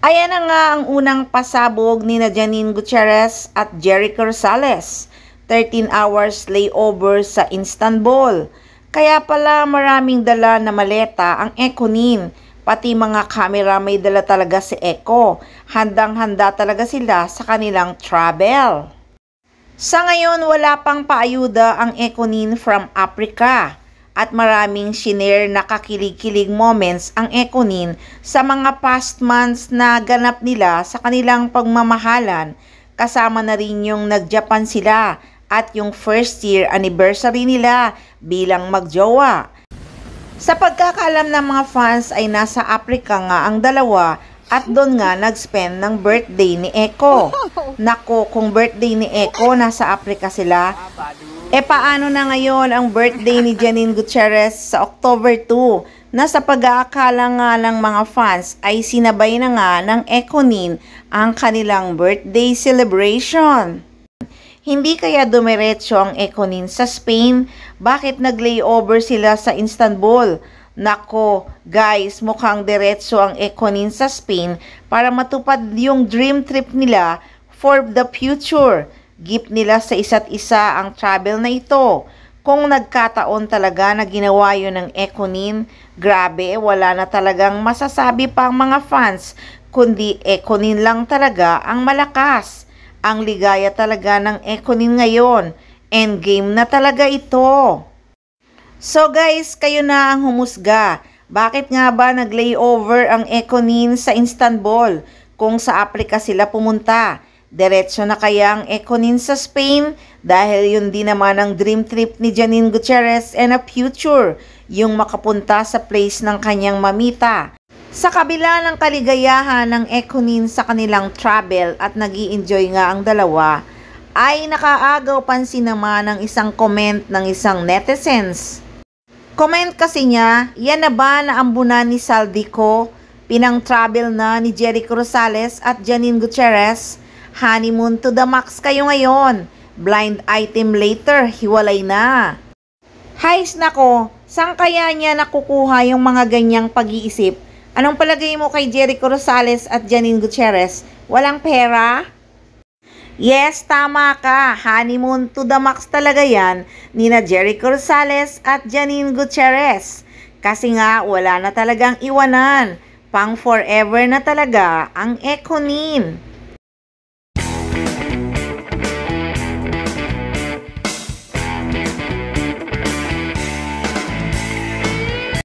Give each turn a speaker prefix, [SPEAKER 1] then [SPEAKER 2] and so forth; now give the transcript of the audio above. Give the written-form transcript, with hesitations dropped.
[SPEAKER 1] Ayan na nga ang unang pasabog ni Janine Gutierrez at Jericho Rosales. 13 hours layover sa Istanbul. Kaya pala maraming dala na maleta ang Econin. Pati mga camera may dala talaga si Eco. Handang-handa talaga sila sa kanilang travel. Sa ngayon wala pang paayuda ang Econin from Africa. At maraming shinare na kakilig-kilig moments ang Econin sa mga past months na ganap nila sa kanilang pagmamahalan. Kasama na rin yung nag-Japan sila at yung first year anniversary nila bilang magjowa. Sa pagkakaalam ng mga fans ay nasa Africa nga ang dalawa at doon nga nag-spend ng birthday ni Eco. Nako, kung birthday ni Eco nasa Africa sila, paano na ngayon ang birthday ni Janine Gutierrez sa October 2 na sa pag-aakala nga ng mga fans ay sinabay na nga ng Econin ang kanilang birthday celebration. Hindi kaya dumiretso ang Econin sa Spain? Bakit nag-layover sila sa Istanbul? Nako, guys, mukhang diretso ang Econin sa Spain para matupad yung dream trip nila for the future. Gift nila sa isa't isa ang travel na ito. Kung nagkataon talaga na ginawa yun ng Econin, grabe, wala na talagang masasabi pa ang mga fans, kundi Econin lang talaga ang malakas. Ang ligaya talaga ng Econin ngayon. Endgame na talaga ito. So guys, kayo na ang humusga. Bakit nga ba nag-layover ang Econin sa Istanbul kung sa Africa sila pumunta? Diretso na kaya ang Econin sa Spain dahil yun din naman ang dream trip ni Janine Gutierrez and a future, yung makapunta sa place ng kanyang mamita. Sa kabila ng kaligayahan ng Econin sa kanilang travel at nag-i-enjoy nga ang dalawa, ay nakaagaw pansin naman ang isang comment ng isang netizens. Comment kasi niya, yan na ba na ambunan ni Saldico? Pinang-travel na ni Jericho Rosales at Janine Gutierrez? Honeymoon to the max kayo ngayon. Blind item later, hiwalay na. Hays nako, saan kaya niya nakukuha yung mga ganyang pag-iisip? Anong palagay mo kay Jericho Rosales at Janine Gutierrez? Walang pera? Yes, tama ka. Honeymoon to the max talaga yan ni na Jericho Rosales at Janine Gutierrez. Kasi nga wala na talagang iwanan. Pang forever na talaga ang Econin.